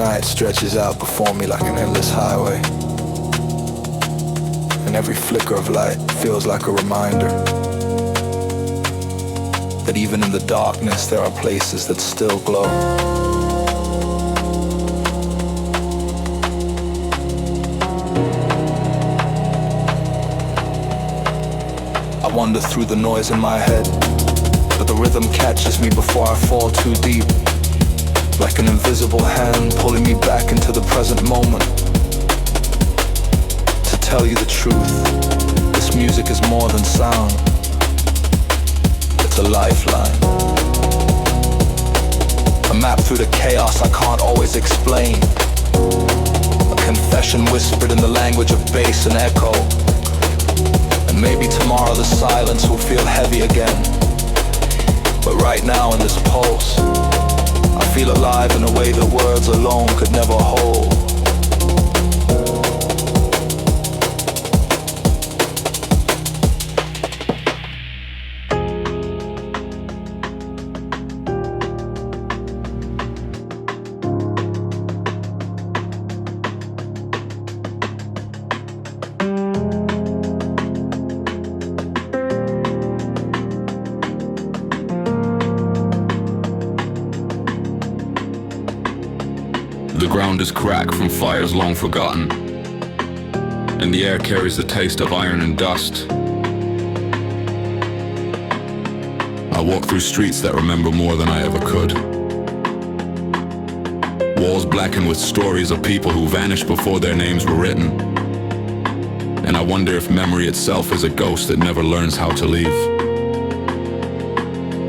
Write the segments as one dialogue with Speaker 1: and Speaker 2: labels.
Speaker 1: night stretches out before me like an endless highway. And every flicker of light feels like a reminder that even in the darkness there are places that still glow. I wander through the noise in my head, but the rhythm catches me before I fall too deep, like an invisible hand pulling me back into the present moment. To tell you the truth, this music is more than sound. It's a lifeline, a map through the chaos I can't always explain, a confession whispered in the language of bass and echo. And maybe tomorrow the silence will feel heavy again, but right now in this pulse I feel alive in a way that words alone could never hold.
Speaker 2: The ground is cracked from fires long forgotten, and the air carries the taste of iron and dust. I walk through streets that remember more than I ever could. Walls blackened with stories of people who vanished before their names were written. And I wonder if memory itself is a ghost that never learns how to leave.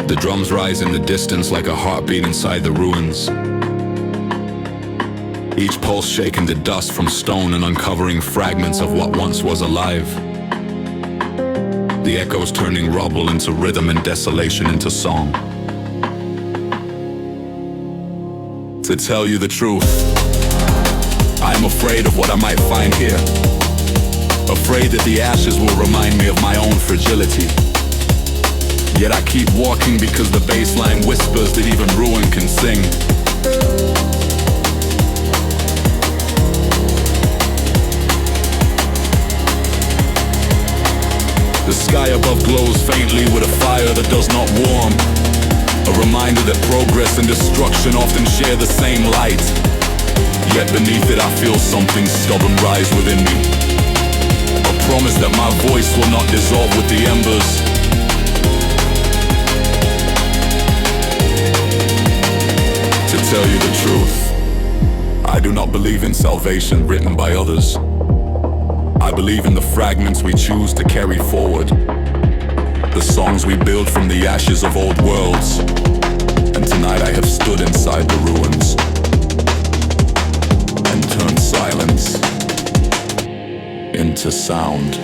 Speaker 2: The drums rise in the distance like a heartbeat inside the ruins. Each pulse shaken to dust from stone and uncovering fragments of what once was alive. The echoes turning rubble into rhythm and desolation into song. To tell you the truth, I am afraid of what I might find here. Afraid that the ashes will remind me of my own fragility. Yet I keep walking because the bass line whispers that even ruin can sing. The sky above glows faintly with a fire that does not warm. A reminder that progress and destruction often share the same light. Yet beneath it I feel something stubborn rise within me. A promise that my voice will not dissolve with the embers. To tell you the truth, I do not believe in salvation written by others. I believe in the fragments we choose to carry forward, the songs we build from the ashes of old worlds. And tonight I have stood inside the ruins and turned silence into sound.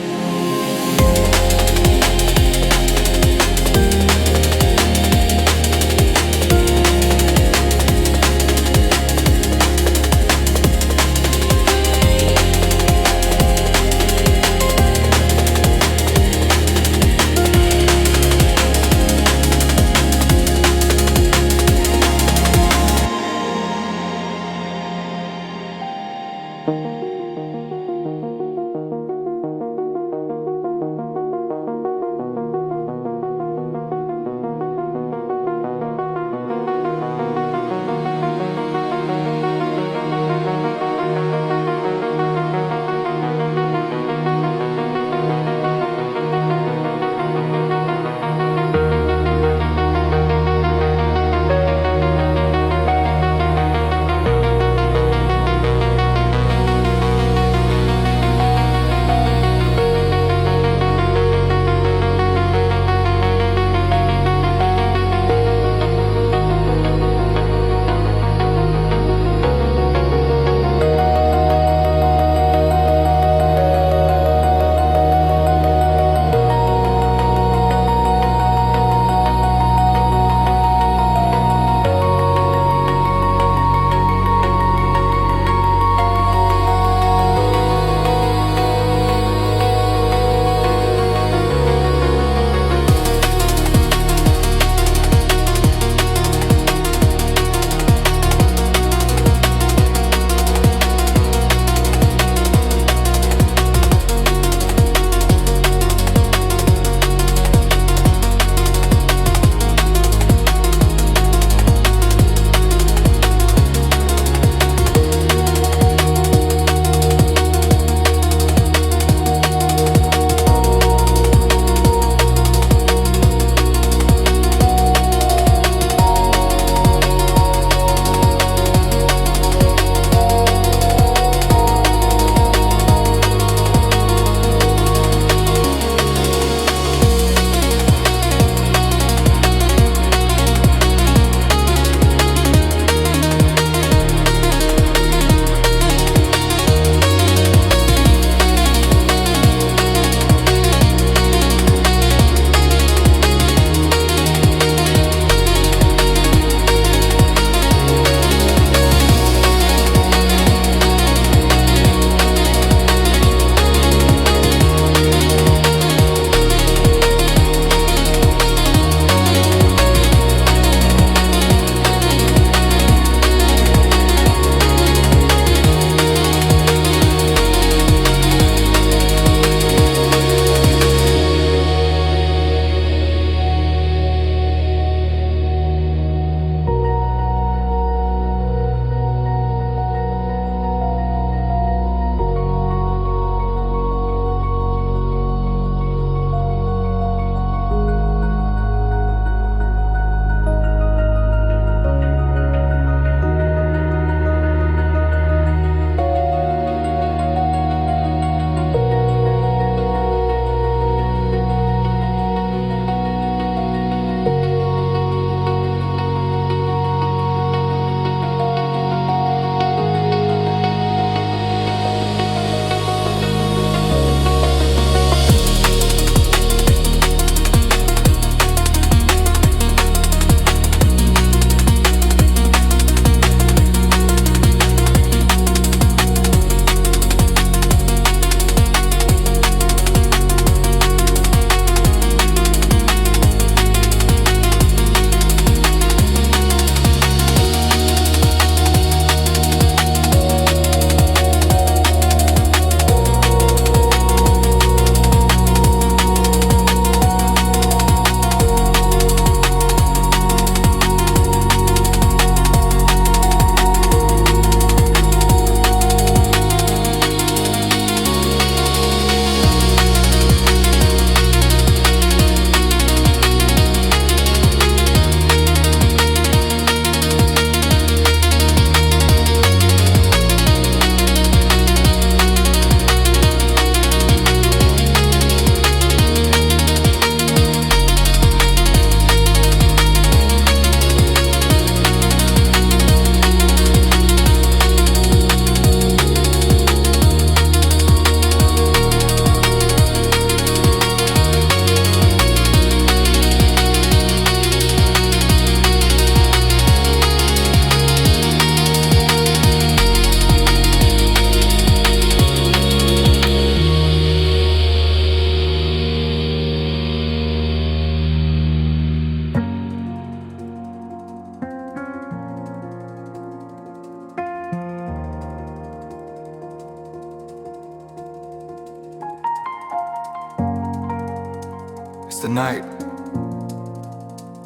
Speaker 3: the night,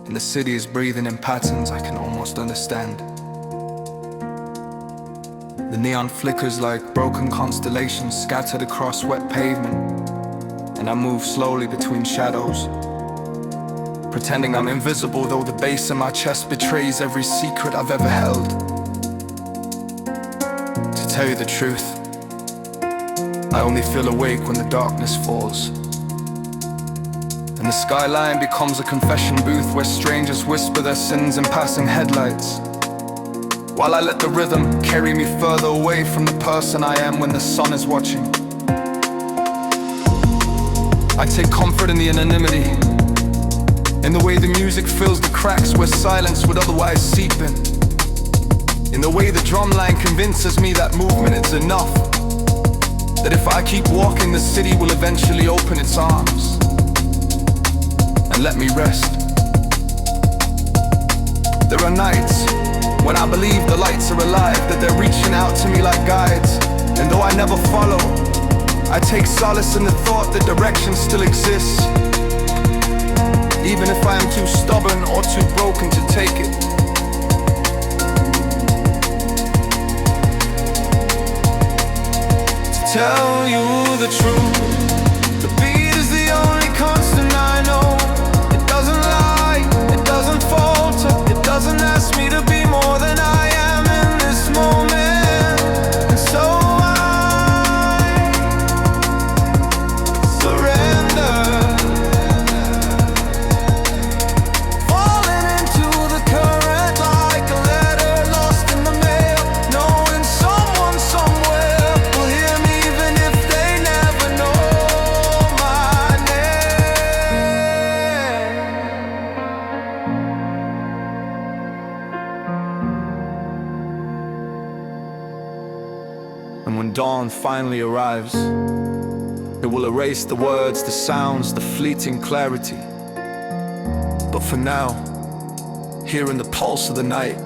Speaker 3: and the city is breathing in patterns I can almost understand. The neon flickers like broken constellations scattered across wet pavement, and I move slowly between shadows, pretending I'm invisible, though the bass in my chest betrays every secret I've ever held. To tell you the truth, I only feel awake when the darkness falls, and the skyline becomes a confession booth where strangers whisper their sins in passing headlights, while I let the rhythm carry me further away from the person I am when the sun is watching. I take comfort in the anonymity, in the way the music fills the cracks where silence would otherwise seep in the way the drumline convinces me that movement is enough, that if I keep walking the city will eventually open its arms and let me rest. There are nights when I believe the lights are alive, that they're reaching out to me like guides, and though I never follow, I take solace in the thought that direction still exists, even if I am too stubborn or too broken to take it. To tell you the truth, the beat is the only constant I know. It doesn't lie, it doesn't falter, it doesn't ask me to be more than I am in this moment. And so I surrender, falling into the current like a letter lost in the mail, knowing someone somewhere will hear me even if they never know my name. And when dawn finally arrives, it will erase the words, the sounds, the fleeting clarity. But for now, here in the pulse of the night,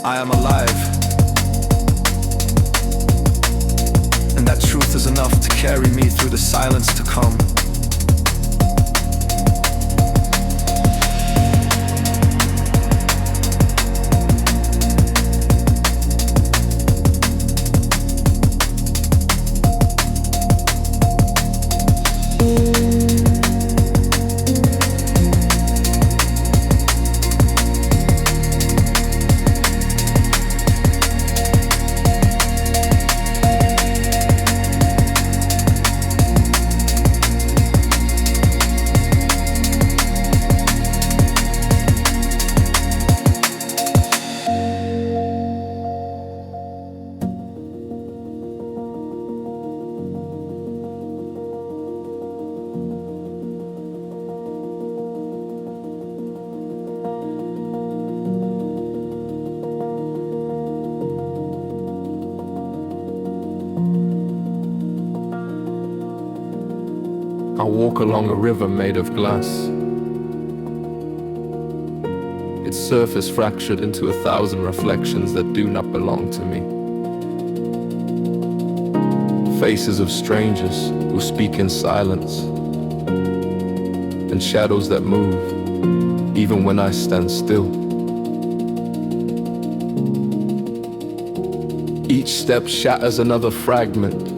Speaker 3: I am alive. And that truth is enough to carry me through the silence to come. I walk along a river made of glass, its surface fractured into 1,000 reflections that do not belong to me. Faces of strangers who speak in silence, and shadows that move even when I stand still. Each step shatters another fragment,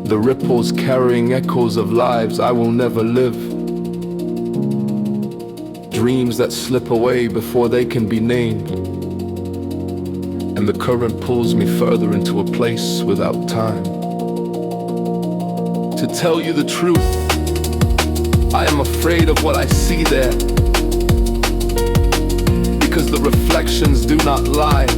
Speaker 3: the ripples carrying echoes of lives I will never live. Dreams that slip away before they can be named. And the current pulls me further into a place without time. To tell you the truth, I am afraid of what I see there, because the reflections do not lie.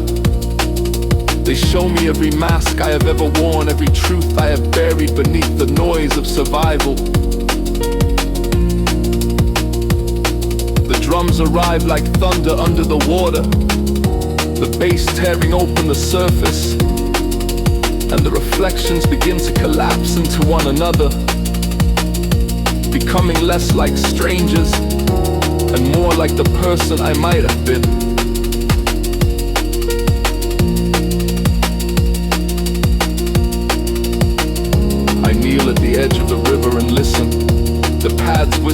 Speaker 3: They show me every mask I have ever worn, every truth I have buried beneath the noise of survival. The drums arrive like thunder under the water, the bass tearing open the surface, and the reflections begin to collapse into one another, becoming less like strangers and more like the person I might have been. I kneel at the edge of the river and listen.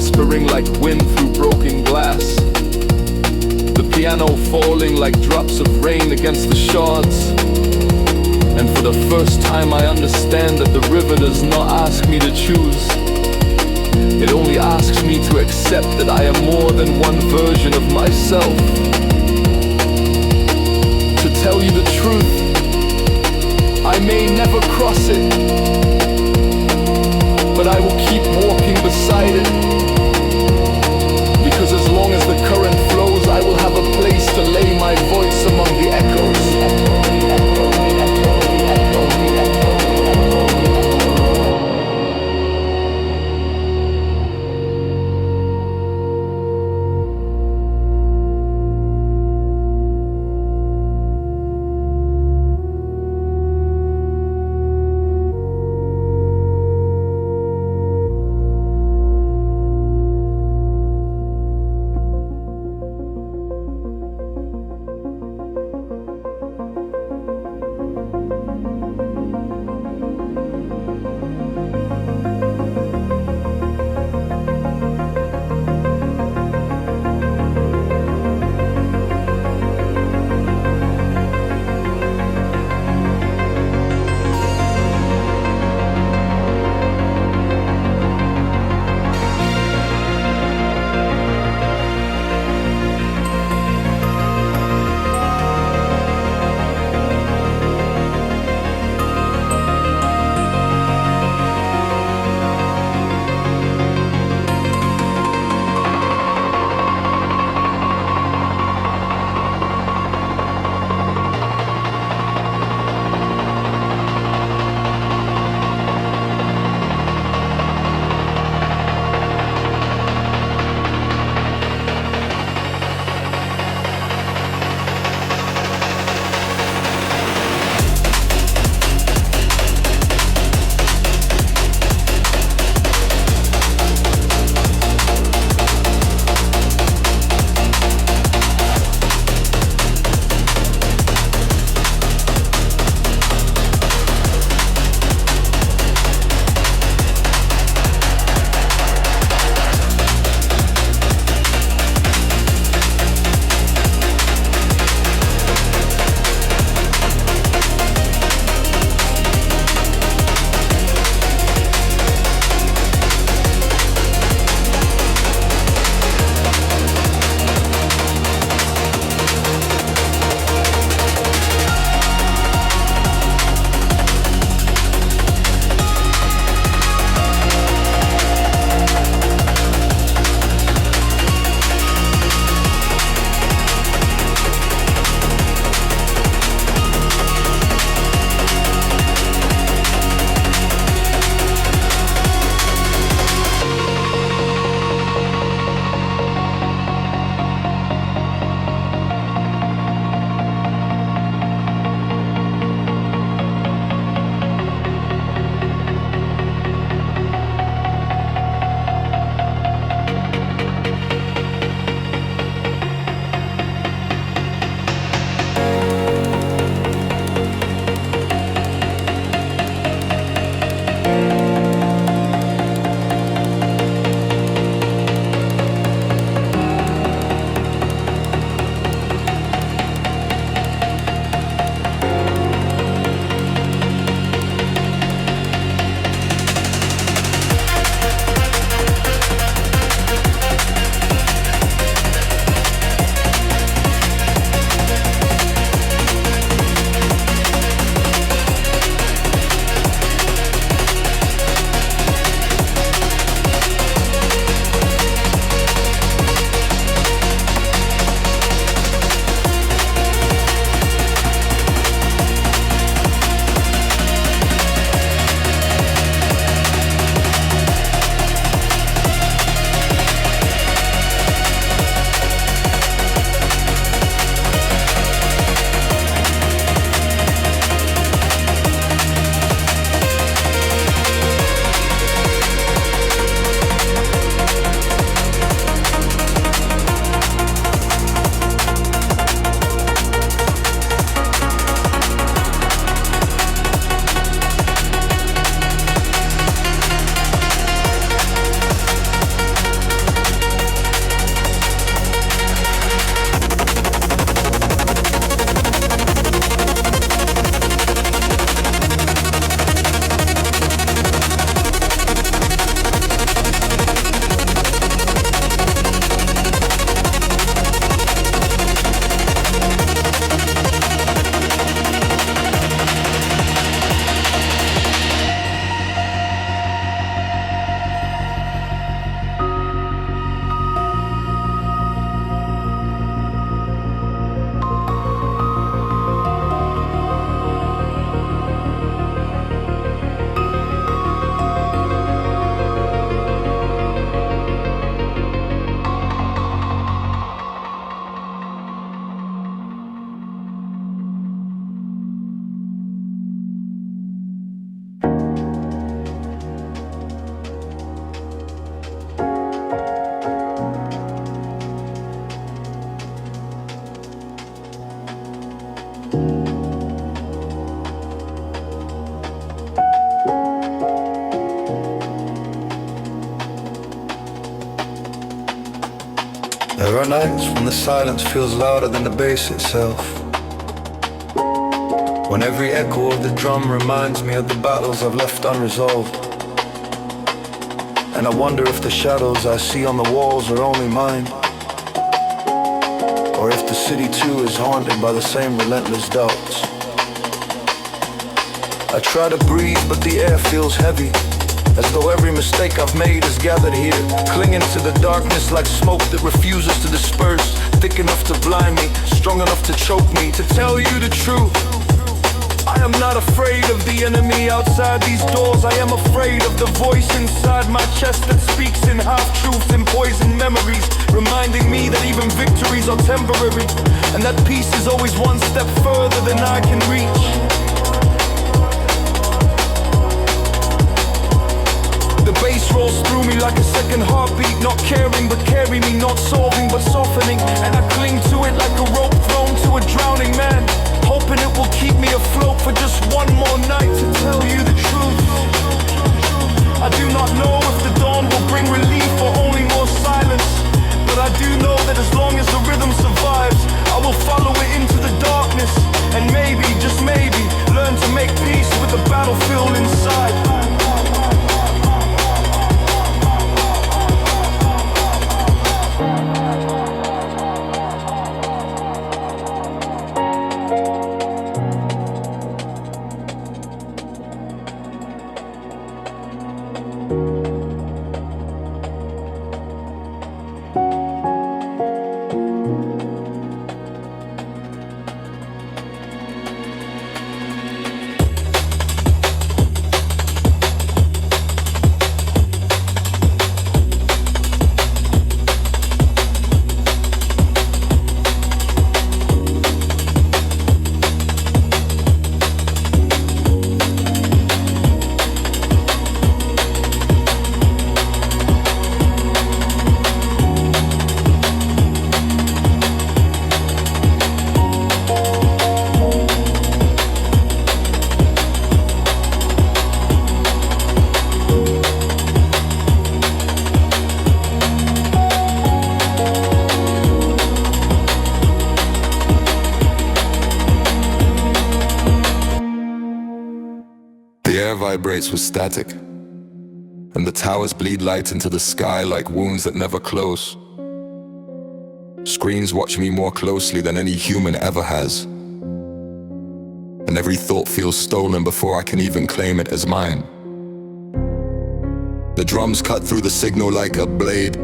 Speaker 4: whispering like wind through broken glass. The piano falling like drops of rain against the shards. And for the first time I understand that the river does not ask me to choose. It only asks me to accept that I am more than one version of myself. To tell you the truth, I may never cross it, but I will keep walking beside it. Because as long as the current flows, I will have a place to lay my voice among the echoes.
Speaker 3: There are nights when the silence feels louder than the bass itself, when every echo of the drum reminds me of the battles I've left unresolved. And I wonder if the shadows I see on the walls are only mine, or if the city too is haunted by the same relentless doubts. I try to breathe, but the air feels heavy, as though every mistake I've made is gathered here, clinging to the darkness like smoke that refuses to disperse, thick enough to blind me, strong enough to choke me. To tell you the truth, I am not afraid of the enemy outside these doors. I am afraid of the voice inside my chest that speaks in half-truths and poisoned memories, reminding me that even victories are temporary, and that peace is always one step further than I can reach. The bass rolls through me like a second heartbeat, not caring but carry me, not solving but softening, and I cling to it like a rope thrown to a drowning man, hoping it will keep me afloat for just one more night. To tell you the truth, I do not know if the dawn will bring relief or only more silence, but I do know that as long as the rhythm survives, I will follow it into the darkness, and maybe, just maybe, learn to make peace with the battlefield inside.
Speaker 2: Vibrates with static, and the towers bleed light into the sky like wounds that never close. Screens watch me more closely than any human ever has, and every thought feels stolen before I can even claim it as mine. The drums cut through the signal like a blade,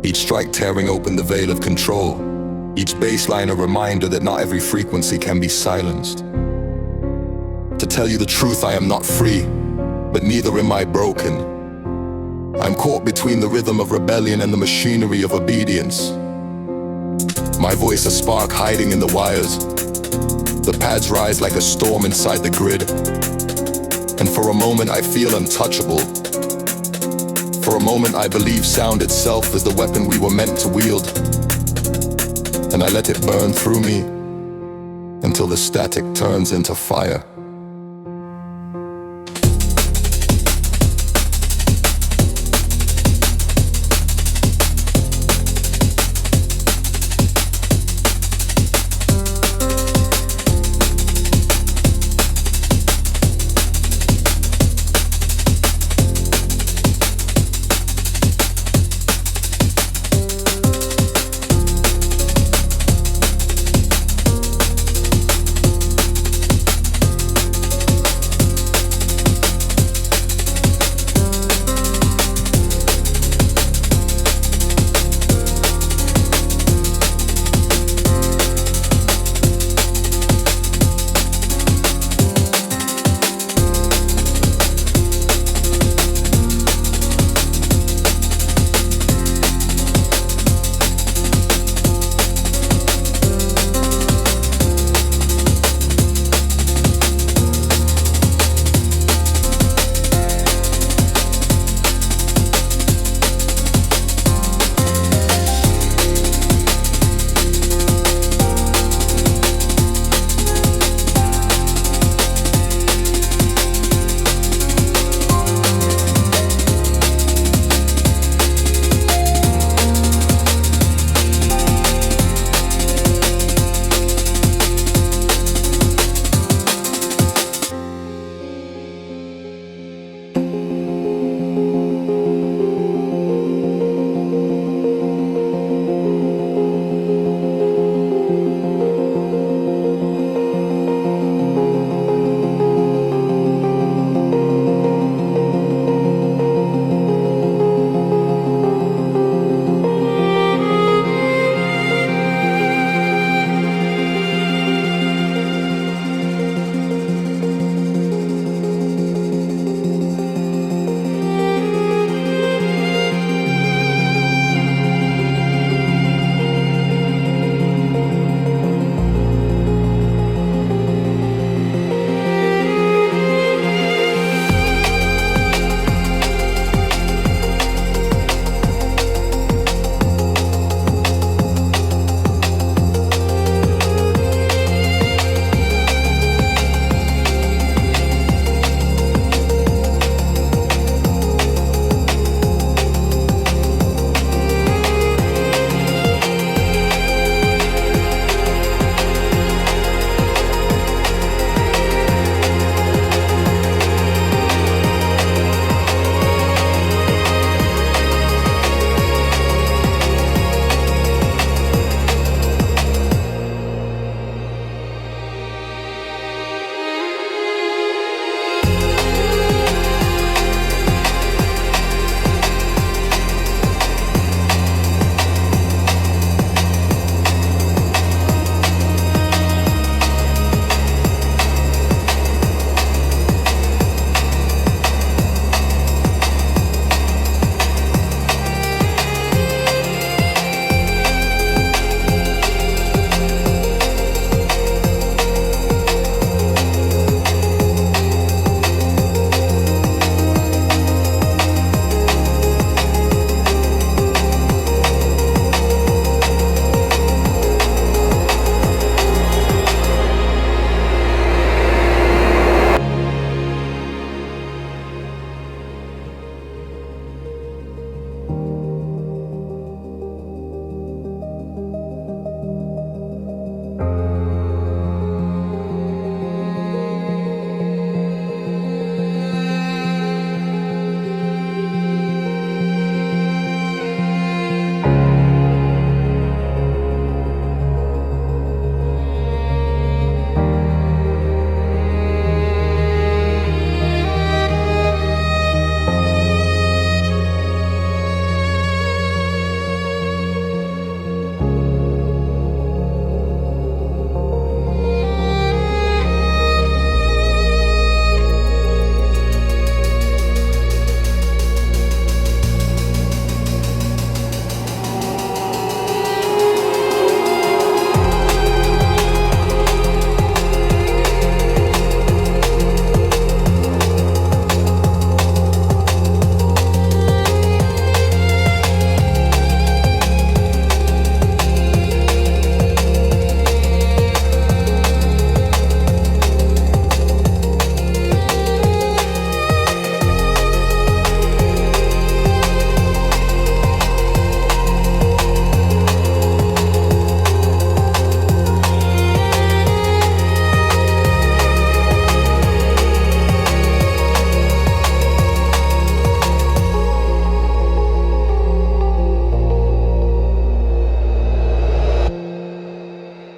Speaker 2: each strike tearing open the veil of control, each bass line a reminder that not every frequency can be silenced. To tell you the truth, I am not free, but neither am I broken. I'm caught between the rhythm of rebellion and the machinery of obedience. My voice a spark hiding in the wires. The pads rise like a storm inside the grid. And for a moment I feel untouchable. For a moment I believe sound itself is the weapon we were meant to wield. And I let it burn through me until the static turns into fire.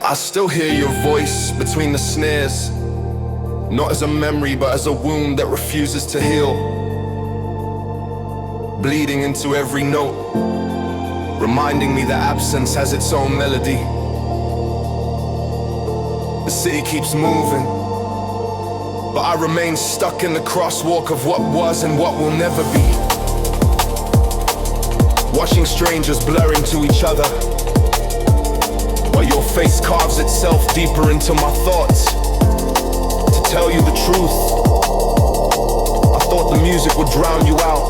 Speaker 3: I still hear your voice between the snares, not as a memory but as a wound that refuses to heal, bleeding into every note, reminding me that absence has its own melody. The city keeps moving, but I remain stuck in the crosswalk of what was and what will never be. Watching strangers blur into each other, while your face carves itself deeper into my thoughts. To tell you the truth, I thought the music would drown you out,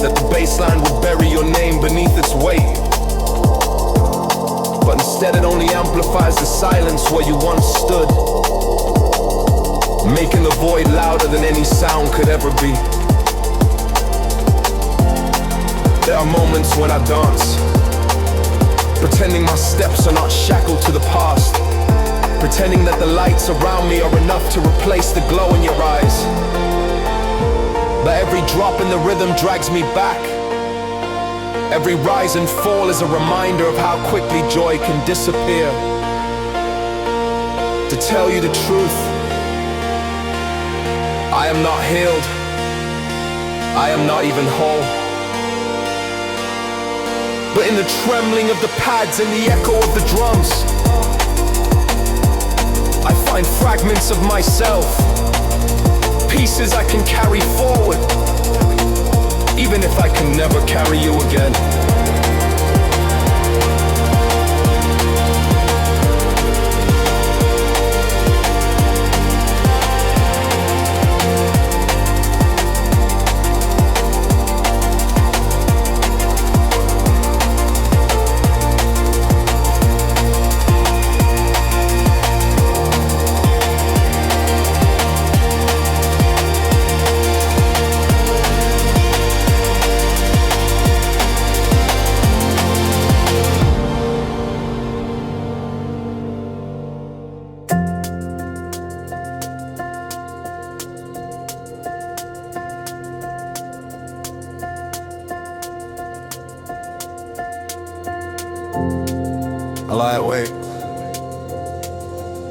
Speaker 3: that the bassline would bury your name beneath its weight. But instead it only amplifies the silence where you once stood, making the void louder than any sound could ever be. There are moments when I dance, pretending my steps are not shackled to the past, pretending that the lights around me are enough to replace the glow in your eyes. But every drop in the rhythm drags me back. Every rise and fall is a reminder of how quickly joy can disappear. To tell you the truth, I am not healed. I am not even whole. But in the trembling of the pads and the echo of the drums, I find fragments of myself, pieces I can carry forward, even if I can never carry you again. I lie awake,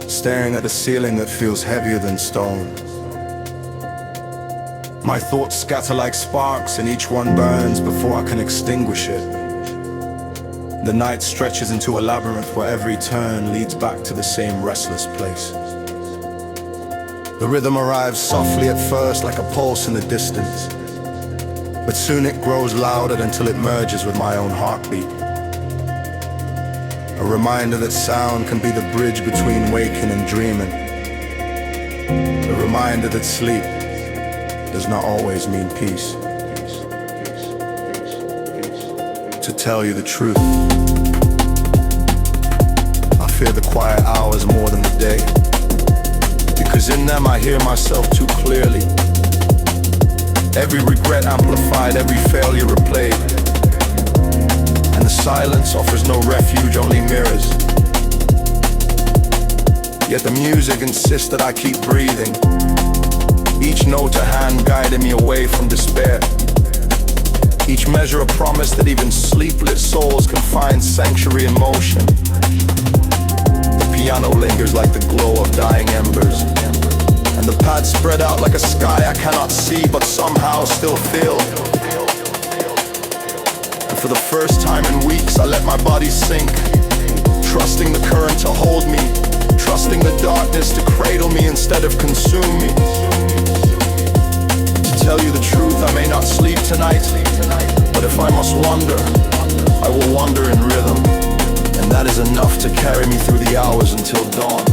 Speaker 3: staring at the ceiling that feels heavier than stone. My thoughts scatter like sparks and each one burns before I can extinguish it. The night stretches into a labyrinth where every turn leads back to the same restless place. The rhythm arrives softly at first like a pulse in the distance, but soon it grows louder until it merges with my own heartbeat. A reminder that sound can be the bridge between waking and dreaming. A reminder that sleep does not always mean peace. To tell you the truth, I fear the quiet hours more than the day, because in them I hear myself too clearly. Every regret amplified, every failure replayed. And the silence offers no refuge, only mirrors. Yet the music insists that I keep breathing, each note a hand guiding me away from despair. Each measure a promise that even sleepless souls can find sanctuary in motion. The piano lingers like the glow of dying embers, and the pads spread out like a sky I cannot see but somehow still feel. And for the first time in weeks I let my body sink, trusting the current to hold me, trusting the darkness to cradle me instead of consume me. To tell you the truth, I may not sleep tonight, but if I must wander, I will wander in rhythm, and that is enough to carry me through the hours until dawn.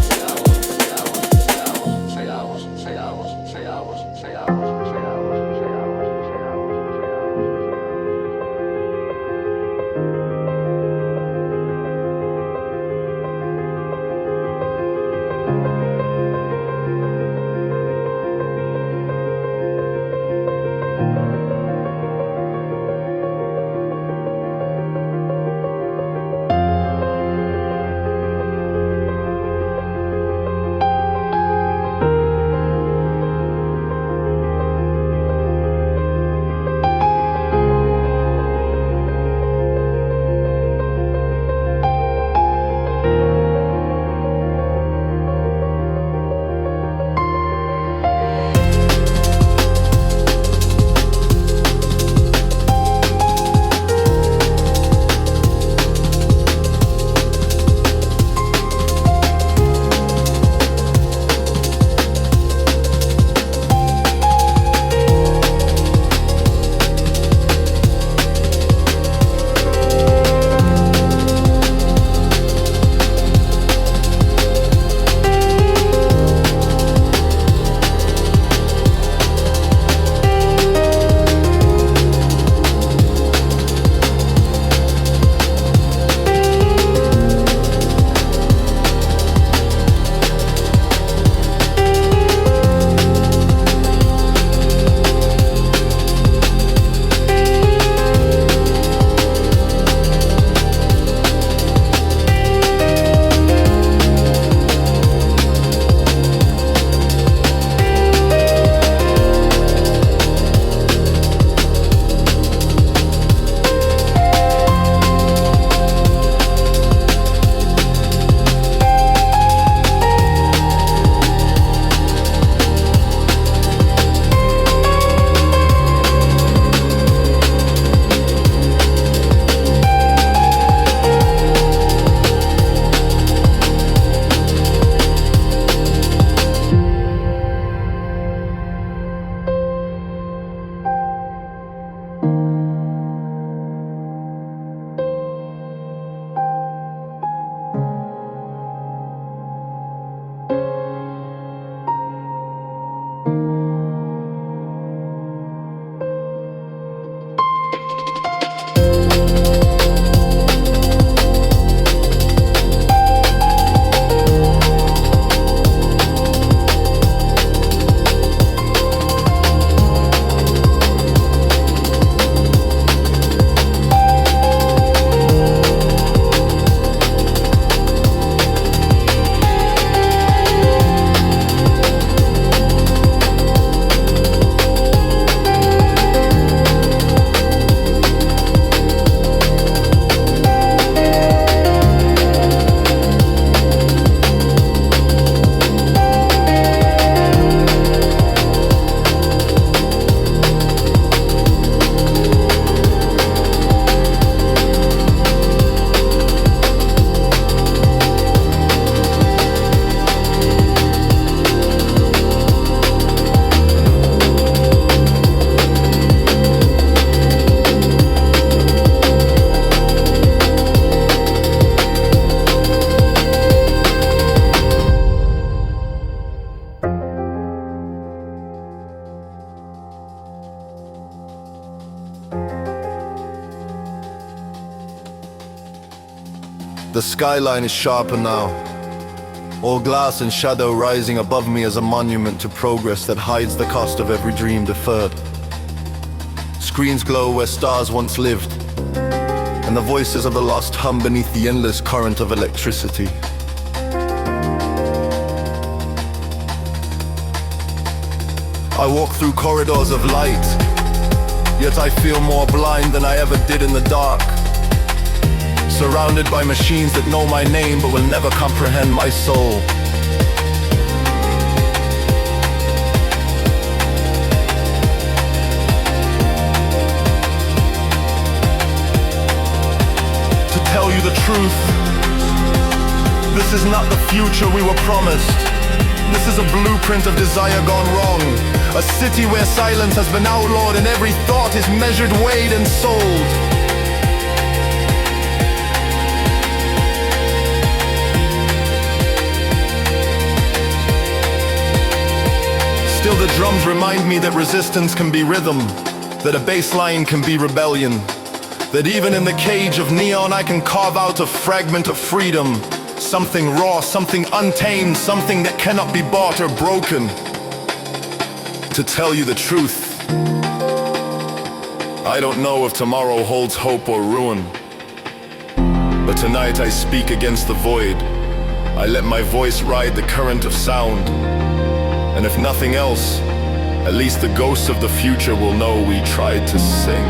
Speaker 5: The skyline is sharper now, all glass and shadow rising above me as a monument to progress that hides the cost of every dream deferred. Screens glow where stars once lived, and the voices of the lost hum beneath the endless current of electricity. I walk through corridors of light, yet I feel more blind than I ever did in the dark. Surrounded by machines that know my name but will never comprehend my soul. To tell you the truth, this is not the future we were promised. This is a blueprint of desire gone wrong. A city where silence has been outlawed and every thought is measured, weighed and sold. Still the drums remind me that resistance can be rhythm, that a bass line can be rebellion, that even in the cage of neon I can carve out a fragment of freedom, something raw, something untamed, something that cannot be bought or broken. To tell you the truth, I don't know if tomorrow holds hope or ruin, but tonight I speak against the void. I let my voice ride the current of sound. And if nothing else, at least the ghosts of the future will know we tried to sing.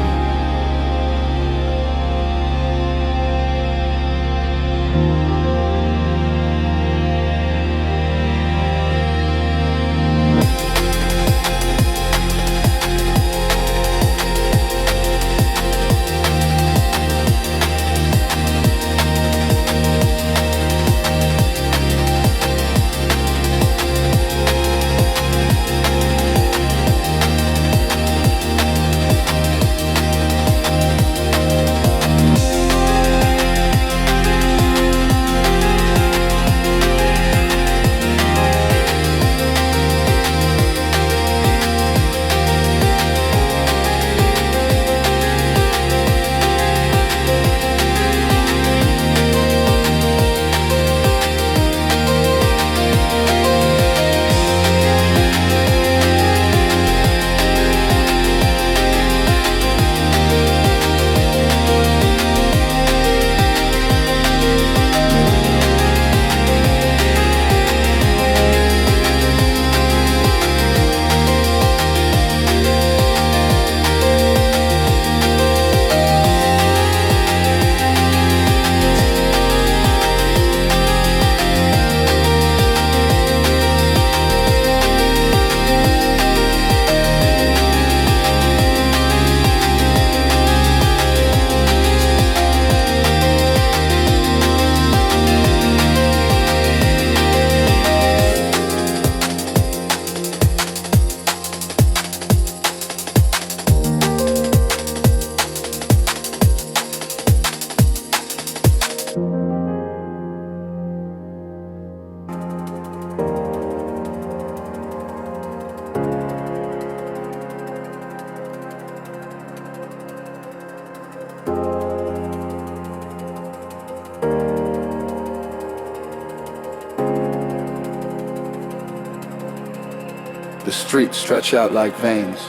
Speaker 3: The streets stretch out like veins,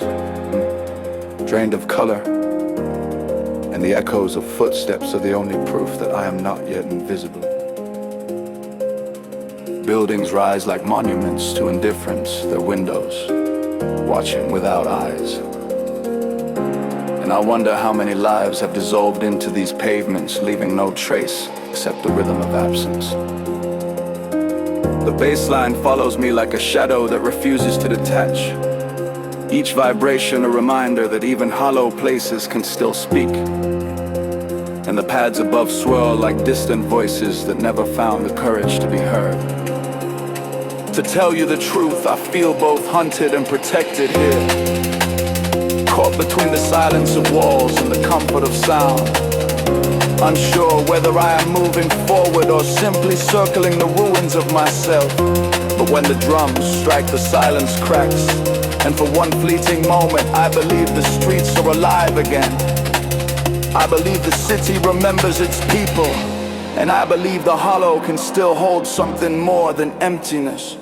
Speaker 3: drained of color, and the echoes of footsteps are the only proof that I am not yet invisible. Buildings rise like monuments to indifference, their windows, watching without eyes. And I wonder how many lives have dissolved into these pavements, leaving no trace except the rhythm of absence. The bass line follows me like a shadow that refuses to detach. Each vibration a reminder that even hollow places can still speak. And the pads above swirl like distant voices that never found the courage to be heard. To tell you the truth, I feel both hunted and protected here. Caught between the silence of walls and the comfort of sound. Unsure whether I am moving forward or simply circling the ruins of myself. But when the drums strike, the silence cracks. And for one fleeting moment, I believe the streets are alive again. I believe the city remembers its people.
Speaker 6: And I believe the hollow can still hold something more than emptiness.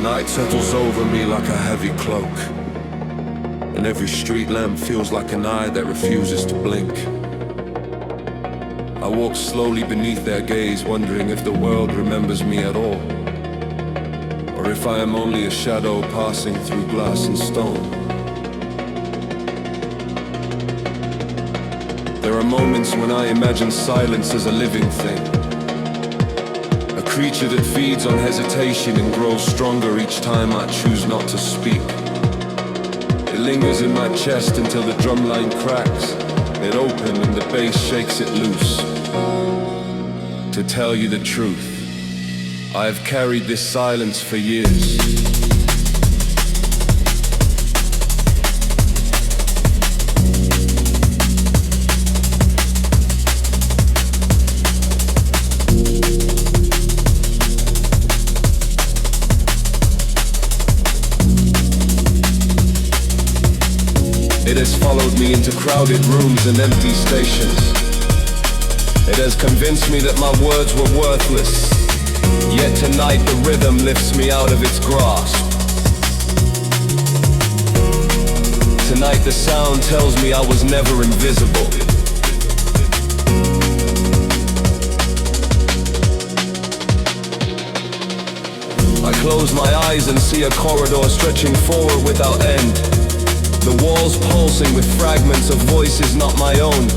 Speaker 7: Night settles over me like a heavy cloak, and every street lamp feels like an eye that refuses to blink. I walk slowly beneath their gaze, wondering if the world remembers me at all, or if I am only a shadow passing through glass and stone. There are moments when I imagine silence as a living thing, a creature that feeds on hesitation and grows stronger each time I choose not to speak. It lingers in my chest until the drumline cracks, it opens and the bass shakes it loose. To tell you the truth, I have carried this silence for years. It has followed me into crowded rooms and empty stations. It has convinced me that my words were worthless. Yet tonight the rhythm lifts me out of its grasp. Tonight the sound tells me I was never invisible. I close my eyes and see a corridor stretching forward without end. The walls pulsing with fragments of voices not my own.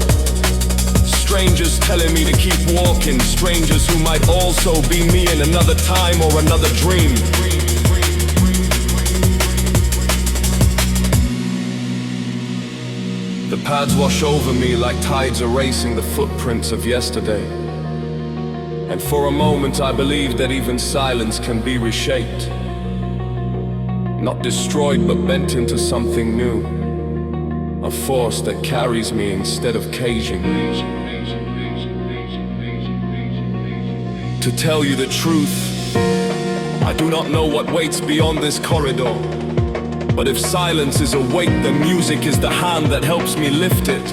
Speaker 7: Strangers telling me to keep walking, strangers who might also be me in another time or another dream. The paths wash over me like tides erasing the footprints of yesterday. And for a moment I believed that even silence can be reshaped. Not destroyed but bent into something new. A force that carries me instead of caging me. To tell you the truth, I do not know what waits beyond this corridor. But if silence is a weight, then music is the hand that helps me lift it.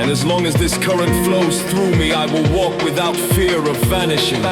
Speaker 7: And as long as this current flows through me, I will walk without fear of vanishing.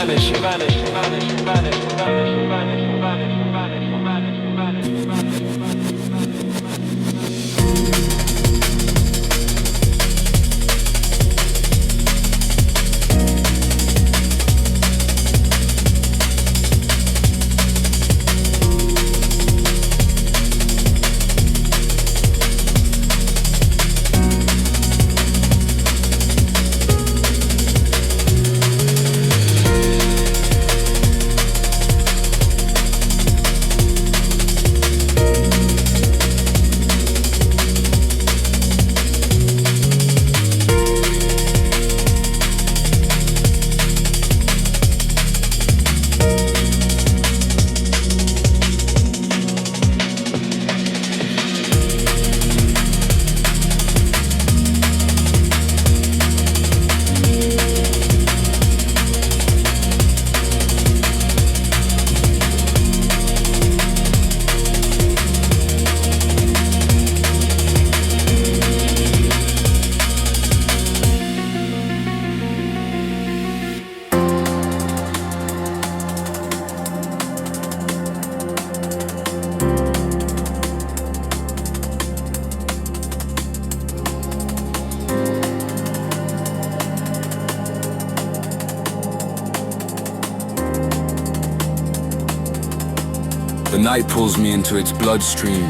Speaker 7: The night pulls me into its bloodstream,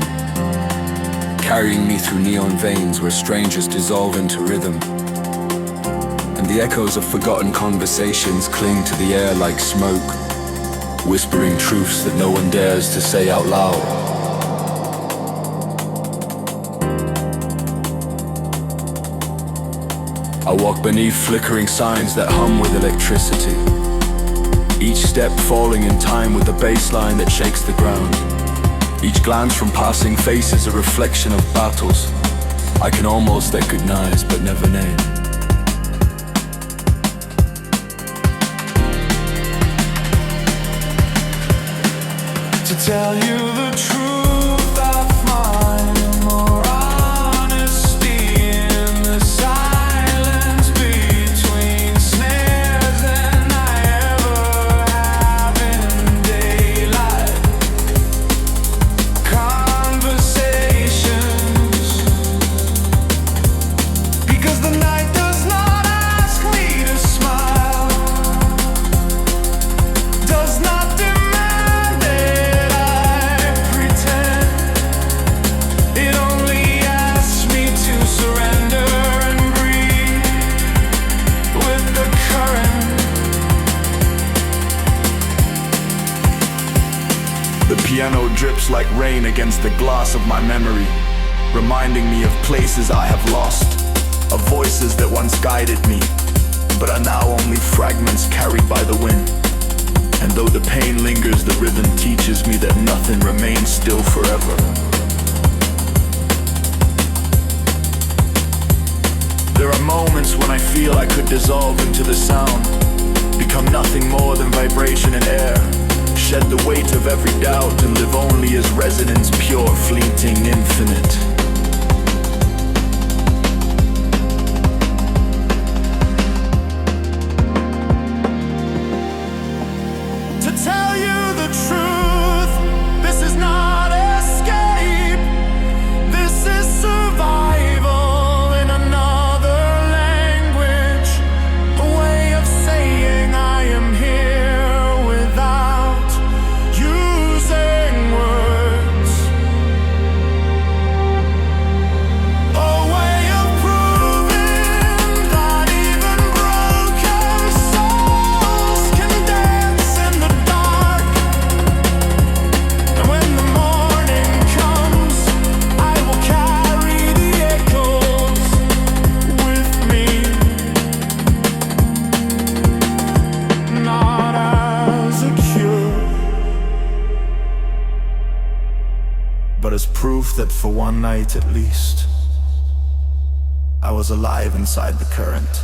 Speaker 7: carrying me through neon veins where strangers dissolve into rhythm. And the echoes of forgotten conversations cling to the air like smoke, whispering truths that no one dares to say out loud. I walk beneath flickering signs that hum with electricity, each step falling in time with the bass line that shakes the ground. Each glance from passing faces a reflection of battles I can almost recognize but never name.
Speaker 8: To tell you the truth, I find more honesty in the silence between snares than I ever have in daylight.
Speaker 5: piano drips like rain against the glass of my memory, reminding me of places I have lost, of voices that once guided me, but are now only fragments carried by the wind. And though the pain lingers, the rhythm teaches me that nothing remains still forever. There are moments when I feel I could dissolve into the sound, become nothing more than vibration and air, shed the weight of every doubt and live only as resonance, pure, fleeting, infinite.
Speaker 8: To tell you the truth, this is not escape. This is survival in another language, a way of saying I am here without using words, a way of proving that even broken souls can dance in the dark. And when the morning comes, I will carry the echoes with me, not as a cure,
Speaker 5: But as proof that for one night at least, I was alive inside the current.